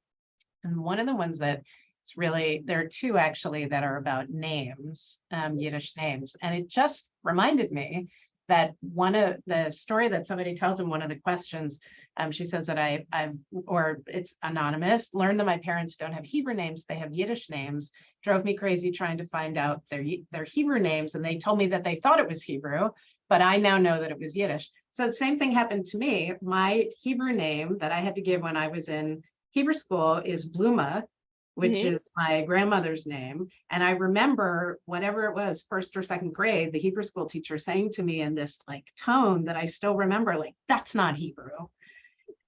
And one of the ones that it's really, there are two actually that are about names, Yiddish names. And it just reminded me that one of the story that somebody tells in one of the questions, she says that or it's anonymous, learned that my parents don't have Hebrew names, they have Yiddish names, drove me crazy trying to find out their Hebrew names. And they told me that they thought it was Hebrew, but I now know that it was Yiddish. So the same thing happened to me. My Hebrew name that I had to give when I was in Hebrew school is Bluma, which is my grandmother's name. And I remember whatever it was, 1st or 2nd grade, the Hebrew school teacher saying to me in this tone that I still remember, that's not Hebrew,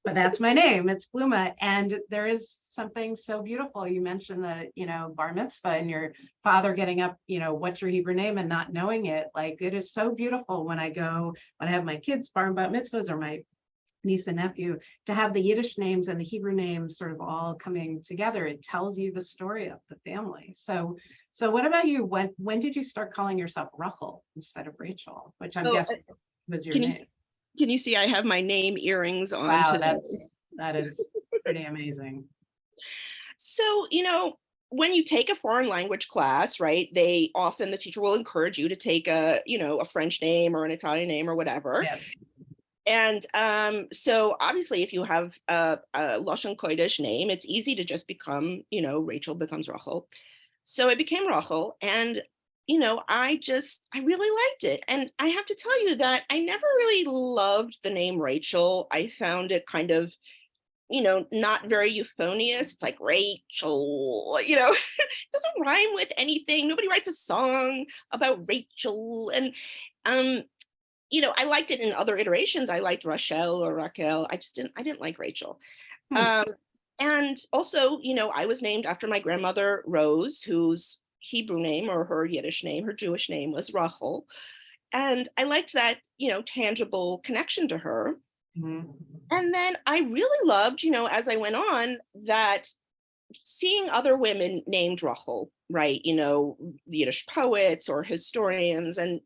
but that's my name, it's Bluma. And there is something so beautiful. You mentioned the, bar mitzvah and your father getting up, what's your Hebrew name and not knowing it. It is so beautiful when I have my kids bar and bat mitzvahs, or my niece and nephew, to have the Yiddish names and the Hebrew names sort of all coming together. It tells you the story of the family. So what about you? When did you start calling yourself Rokhl instead of Rachel, which I'm guessing was your name? Can you see I have my name earrings on? Wow, that is pretty amazing. So, when you take a foreign language class, right, the teacher will encourage you to take a French name or an Italian name or whatever. Yeah. And so obviously, if you have a Lashon Kodesh name, it's easy to just become, Rachel becomes Rokhl. So it became Rokhl, and I really liked it. And I have to tell you that I never really loved the name Rachel. I found it kind of, not very euphonious. It's like Rachel, it doesn't rhyme with anything. Nobody writes a song about Rachel. And I liked it in other iterations. I liked Rochelle or Raquel. I didn't like Rachel. And also, I was named after my grandmother, Rose, whose Hebrew name, or her Yiddish name, her Jewish name, was Rachel. And I liked that, tangible connection to her. And then I really loved, as I went on, that seeing other women named Rokhl, right, Yiddish poets or historians, and,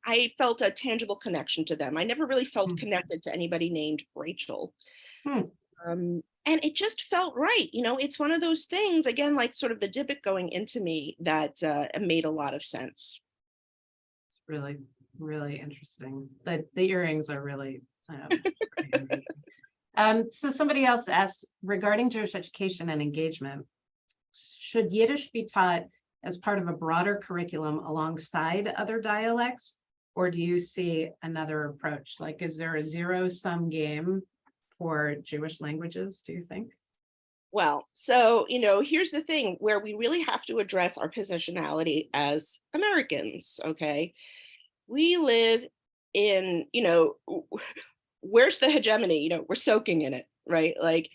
I felt a tangible connection to them. I never really felt connected to anybody named Rachel. And it just felt right. It's one of those things, again, like sort of the Dybbuk going into me, that made a lot of sense. It's really, really interesting. The earrings are really So somebody else asked, regarding Jewish education and engagement, should Yiddish be taught as part of a broader curriculum alongside other dialects? Or do you see another approach? Like, is there a zero-sum game for Jewish languages, do you think? Well, so, here's the thing where we really have to address our positionality as Americans, okay? We live in, where's the hegemony? We're soaking in it, right? Like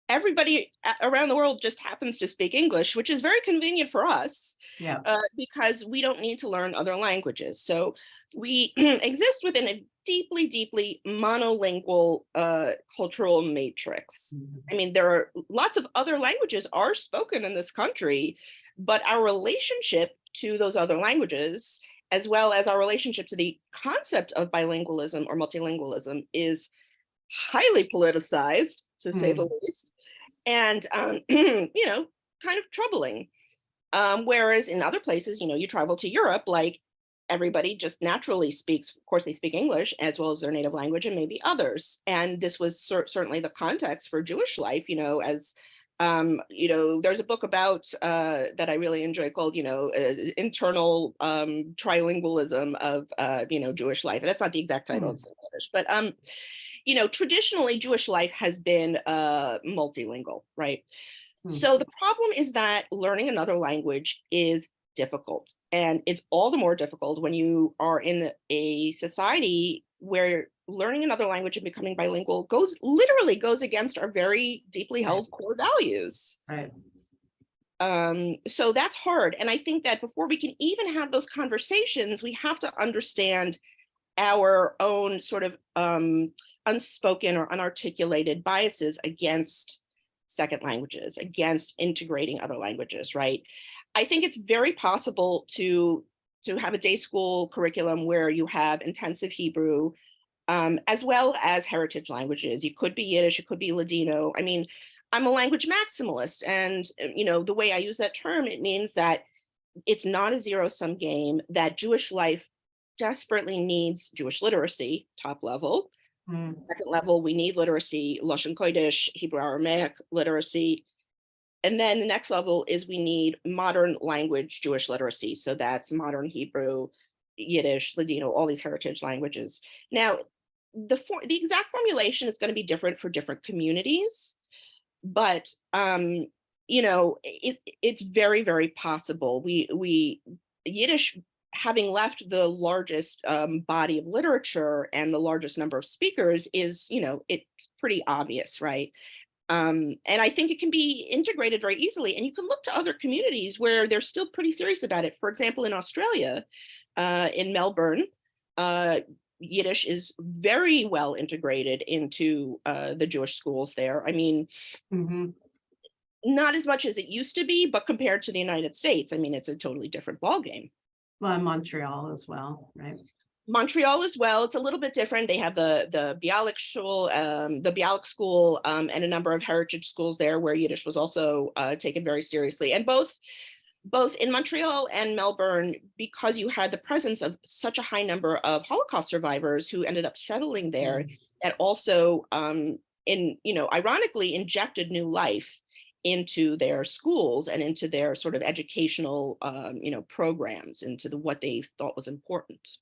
everybody around the world just happens to speak English, which is very convenient for us Yeah. because we don't need to learn other languages. So we exist within a deeply, deeply monolingual cultural matrix. I mean, there are lots of other languages are spoken in this country, but our relationship to those other languages, as well as our relationship to the concept of bilingualism or multilingualism, is highly politicized, to say the least, and kind of troubling. Whereas in other places, you travel to Europe, like everybody just naturally speaks, of course, they speak English as well as their native language and maybe others. And this was certainly the context for Jewish life, as there's a book about that I really enjoy called, internal trilingualism of, Jewish life. And that's not the exact title, it's in English, but traditionally Jewish life has been multilingual, right? So the problem is that learning another language is difficult, and it's all the more difficult when you are in a society where learning another language and becoming bilingual literally goes against our very deeply held core values. Right. So that's hard. And I think that before we can even have those conversations, we have to understand our own sort of unspoken or unarticulated biases against second languages, against integrating other languages, right? I think it's very possible to have a day school curriculum where you have intensive Hebrew, as well as heritage languages. You could be Yiddish, it could be Ladino. I mean, I'm a language maximalist, and the way I use that term, it means that it's not a zero-sum game, that Jewish life desperately needs Jewish literacy, top level. Second level, we need literacy, Lashon Kodesh, Hebrew Aramaic literacy. And then the next level is we need modern language Jewish literacy. So that's modern Hebrew, Yiddish, Ladino, all these heritage languages. Now, the exact formulation is going to be different for different communities, but it's very, very possible. We Yiddish, having left the largest body of literature and the largest number of speakers, is, it's pretty obvious, right? And I think it can be integrated very easily. And you can look to other communities where they're still pretty serious about it. For example, in Australia, in Melbourne, Yiddish is very well integrated into the Jewish schools there. I mean, not as much as it used to be, but compared to the United States, I mean, it's a totally different ballgame. Well, in Montreal as well, right? Montreal as well. It's a little bit different. They have the Bialik school, and a number of heritage schools there where Yiddish was also taken very seriously. And both in Montreal and Melbourne, because you had the presence of such a high number of Holocaust survivors who ended up settling there, that also, ironically injected new life into their schools and into their sort of educational, programs, into what they thought was important.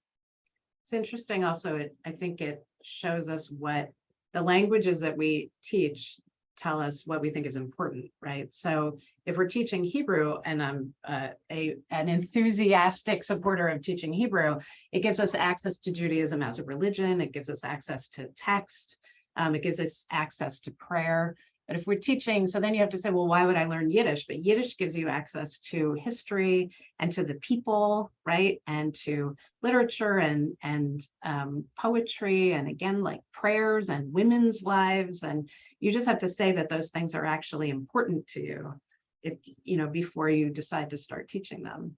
It's interesting also, I think it shows us what the languages that we teach tell us what we think is important, right? So if we're teaching Hebrew, and I'm an enthusiastic supporter of teaching Hebrew, it gives us access to Judaism as a religion, it gives us access to text, it gives us access to prayer. But if we're teaching, so then you have to say, well, why would I learn Yiddish? But Yiddish gives you access to history and to the people, right? And to literature and poetry, and again, like prayers and women's lives. And you just have to say that those things are actually important to you, if before you decide to start teaching them.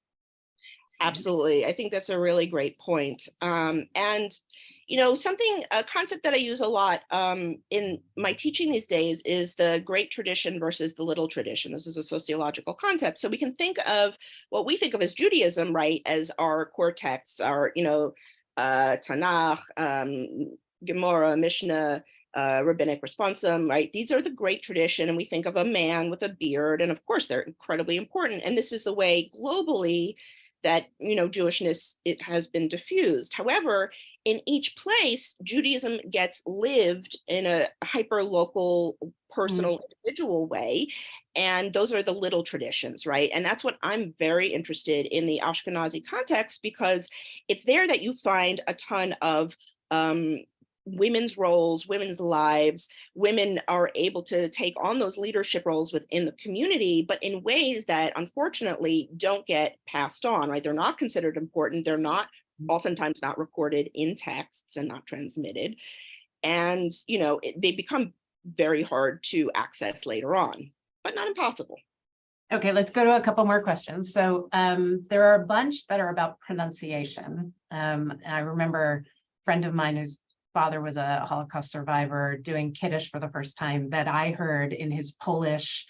Absolutely. I think that's a really great point. And, a concept that I use a lot in my teaching these days is the great tradition versus the little tradition. This is a sociological concept. So we can think of what we think of as Judaism, right, as our core texts, our, Tanakh, Gemara, Mishnah, rabbinic responsum, right? These are the great tradition. And we think of a man with a beard, and of course they're incredibly important. And this is the way globally that, Jewishness, it has been diffused. However, in each place, Judaism gets lived in a hyper local, personal, individual way. And those are the little traditions, right? And that's what I'm very interested in the Ashkenazi context, because it's there that you find a ton of women's roles, women's lives. Women are able to take on those leadership roles within the community, but in ways that unfortunately don't get passed on, right? They're not considered important. They're not oftentimes not recorded in texts and not transmitted. And, they become very hard to access later on, but not impossible. Okay, let's go to a couple more questions. So there are a bunch that are about pronunciation. And I remember a friend of mine whose father was a Holocaust survivor doing Kiddush for the first time, that I heard in his Polish,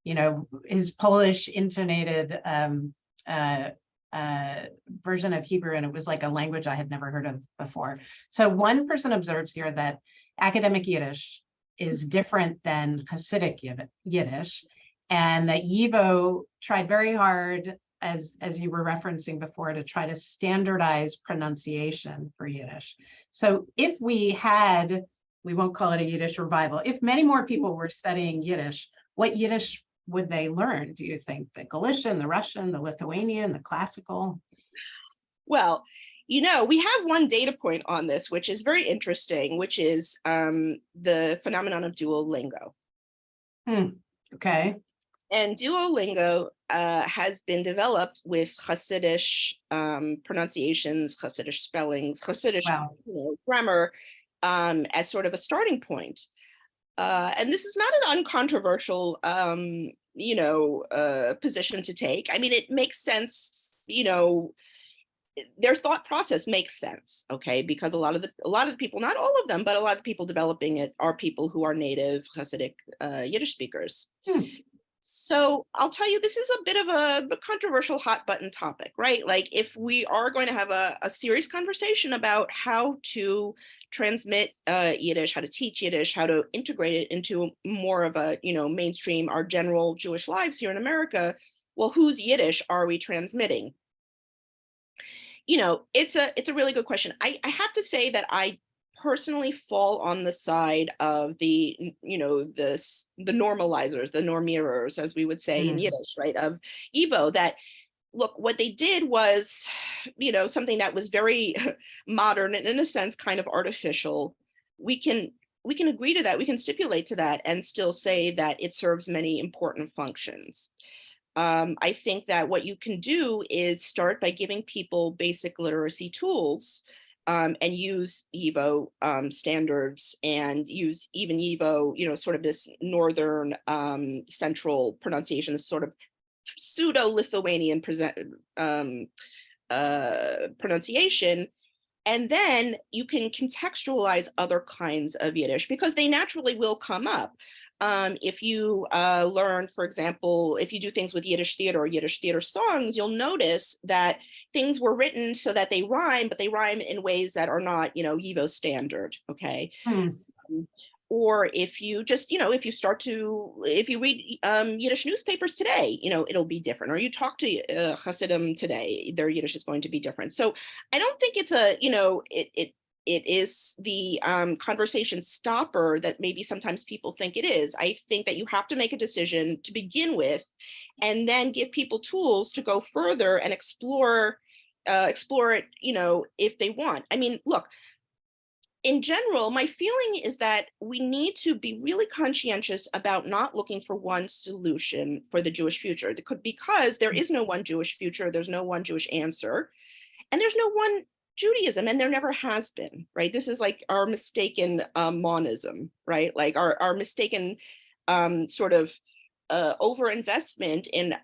his Polish intonated version of Hebrew, and it was like a language I had never heard of before. So one person observes here that academic Yiddish is different than Hasidic Yiddish, and that YIVO tried very hard, as you were referencing before, to try to standardize pronunciation for Yiddish. So if we won't call it a Yiddish revival, if many more people were studying Yiddish, what Yiddish would they learn, do you think? The Galician, the Russian, the Lithuanian, the classical? Well, we have one data point on this, which is very interesting, which is the phenomenon of Duolingo. Okay. And Duolingo has been developed with Hasidic pronunciations, Hasidic spellings, Hasidic grammar as sort of a starting point. And this is not an uncontroversial, position to take. I mean, it makes sense, their thought process makes sense, okay? Because a lot of the people, not all of them, but a lot of the people developing it are people who are native Hasidic Yiddish speakers. So I'll tell you, this is a bit of a controversial hot button topic, right? Like, if we are going to have a serious conversation about how to transmit Yiddish, how to teach Yiddish, how to integrate it into more of a, mainstream, our general Jewish lives here in America, well, whose Yiddish are we transmitting? It's a really good question. I have to say that I personally fall on the side of the normalizers, the normierers, as we would say in Yiddish, right, of YIVO, that look, what they did was, something that was very modern and in a sense kind of artificial. We can agree to that, we can stipulate to that, and still say that it serves many important functions. I think that what you can do is start by giving people basic literacy tools, and use YIVO standards, and use even YIVO, sort of this northern central pronunciation, this sort of pseudo-Lithuanian pronunciation. And then you can contextualize other kinds of Yiddish, because they naturally will come up. If you learn, for example, if you do things with Yiddish theater or Yiddish theater songs, you'll notice that things were written so that they rhyme, but they rhyme in ways that are not, YIVO standard, okay? Or if you just, if you read Yiddish newspapers today, it'll be different. Or you talk to Hasidim today, their Yiddish is going to be different. So I don't think it's it is the conversation stopper that maybe sometimes people think it is. I think that you have to make a decision to begin with, and then give people tools to go further and explore it, if they want. I mean, look, in general, my feeling is that we need to be really conscientious about not looking for one solution for the Jewish future, because there is no one Jewish future, there's no one Jewish answer, and there's no one Judaism, and there never has been, right? This is like our mistaken monism, right? Like our mistaken sort of overinvestment in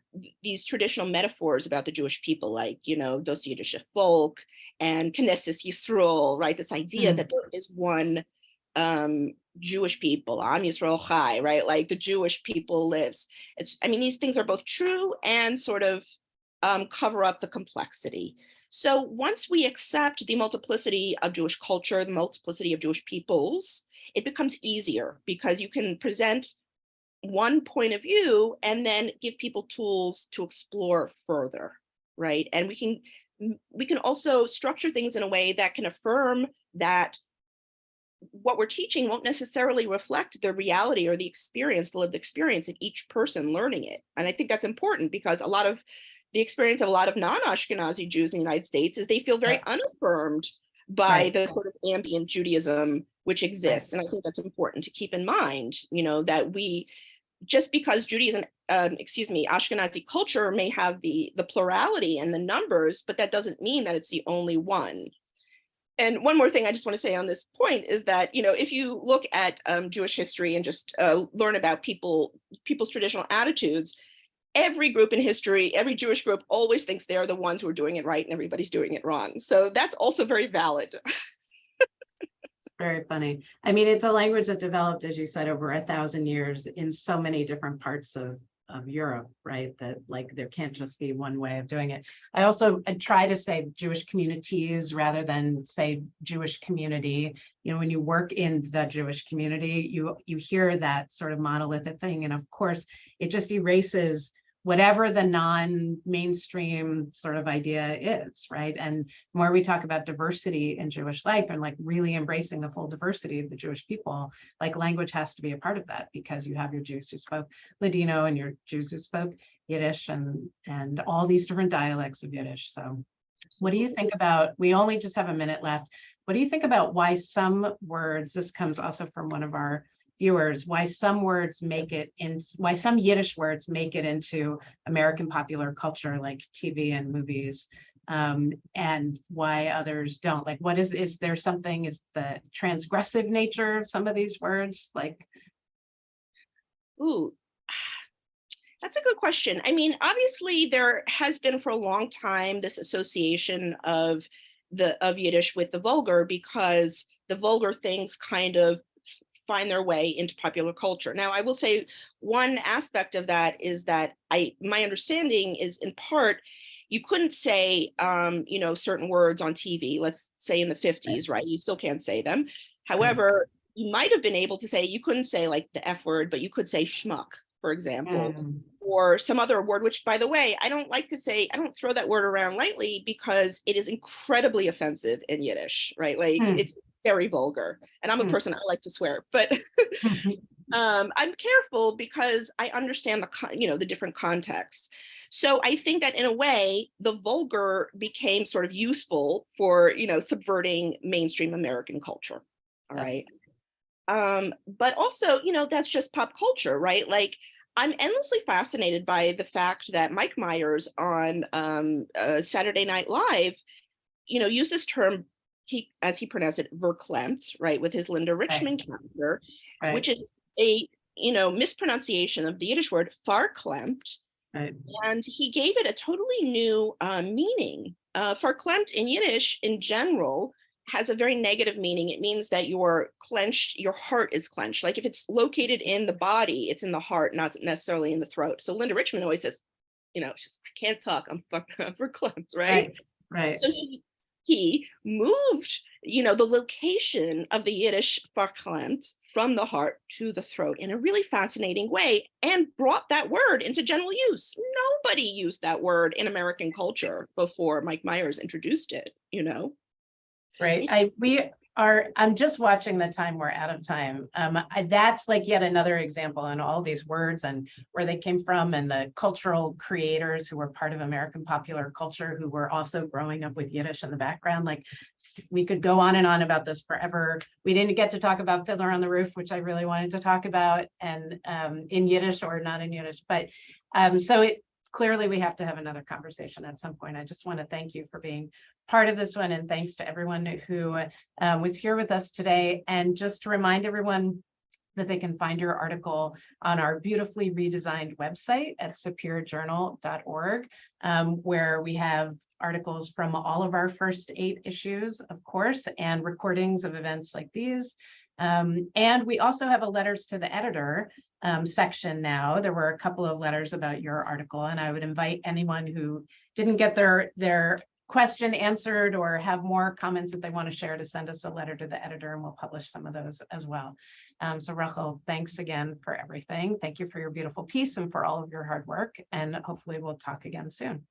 these traditional metaphors about the Jewish people, like, das Jiddische Volk and Knesset Yisrael, right? This idea that there is one Jewish people, Am Yisrael Chai, right? Like the Jewish people lives. I mean, these things are both true and sort of cover up the complexity. So once we accept the multiplicity of Jewish culture, the multiplicity of Jewish peoples, it becomes easier because you can present one point of view and then give people tools to explore further, right? And we can also structure things in a way that can affirm that what we're teaching won't necessarily reflect the reality or the experience, the lived experience of each person learning it. And I think that's important because a lot of the experience of a lot of non-Ashkenazi Jews in the United States is they feel very unaffirmed by the sort of ambient Judaism which exists. And I think that's important to keep in mind, you know, that just because Judaism, Ashkenazi culture may have the plurality and the numbers, but that doesn't mean that it's the only one. And one more thing I just want to say on this point is that, you know, if you look at Jewish history and just learn about people's traditional attitudes, every group in history, every Jewish group always thinks they're the ones who are doing it right and everybody's doing it wrong. So that's also very valid. Very funny. I mean, it's a language that developed, as you said, over 1,000 years in so many different parts of Europe, right? That like there can't just be one way of doing it. I try to say Jewish communities rather than say Jewish community. You know, when you work in the Jewish community, you hear that sort of monolithic thing, and of course, it just erases whatever the non-mainstream sort of idea is, right? And the more we talk about diversity in Jewish life and like really embracing the full diversity of the Jewish people, like language has to be a part of that because you have your Jews who spoke Ladino and your Jews who spoke Yiddish and all these different dialects of Yiddish. So what do you think about, we only just have a minute left. What do you think about why some words, this comes also from one of our viewers, why some words make it in, why some Yiddish words make it into American popular culture like TV and movies, and why others don't? Like, what is there something, is the transgressive nature of some of these words like? Ooh, that's a good question. I mean, obviously there has been for a long time this association of Yiddish with the vulgar because the vulgar things kind of find their way into popular culture. Now, I will say one aspect of that is that my understanding is in part, you couldn't say, you know, certain words on TV, let's say in the 50s, right? You still can't say them. However, you might have been able to say, you couldn't say like the F word, but you could say schmuck, for example, or some other word, which by the way, I don't like to say, I don't throw that word around lightly because it is incredibly offensive in Yiddish, right? Like it's very vulgar, and I'm a person, I like to swear, but I'm careful because I understand the different contexts. So I think that in a way, the vulgar became sort of useful for, you know, subverting mainstream American culture. All right. But also, you know, that's just pop culture, right? Like I'm endlessly fascinated by the fact that Mike Myers on Saturday Night Live, you know, used this term, as he pronounced it, verklempt, right, with his Linda Richmond character, which is a, you know, mispronunciation of the Yiddish word farklempt. And he gave it a totally new meaning. Verklempt in Yiddish in general has a very negative meaning. It means that you're clenched, your heart is clenched. Like if it's located in the body, it's in the heart, not necessarily in the throat. So Linda Richmond always says, you know, she's, I can't talk, I'm verklempt, right? So he moved, you know, the location of the Yiddish verklempt from the heart to the throat in a really fascinating way and brought that word into general use. Nobody used that word in American culture before Mike Myers introduced it, you know? I'm just watching the time, we're out of time. That's like yet another example on all these words and where they came from and the cultural creators who were part of American popular culture who were also growing up with Yiddish in the background. Like we could go on and on about this forever. We didn't get to talk about Fiddler on the Roof, which I really wanted to talk about, and in Yiddish or not in Yiddish, but clearly we have to have another conversation at some point. I just want to thank you for being part of this one, and thanks to everyone who was here with us today. And just to remind everyone that they can find your article on our beautifully redesigned website at superiorjournal.org, where we have articles from all of our first 8 issues, of course, and recordings of events like these, And we also have a letters to the editor section now. There were a couple of letters about your article, and I would invite anyone who didn't get their question answered or have more comments that they want to share to send us a letter to the editor, and we'll publish some of those as well. So Rokhl, thanks again for everything. Thank you for your beautiful piece and for all of your hard work, and hopefully we'll talk again soon.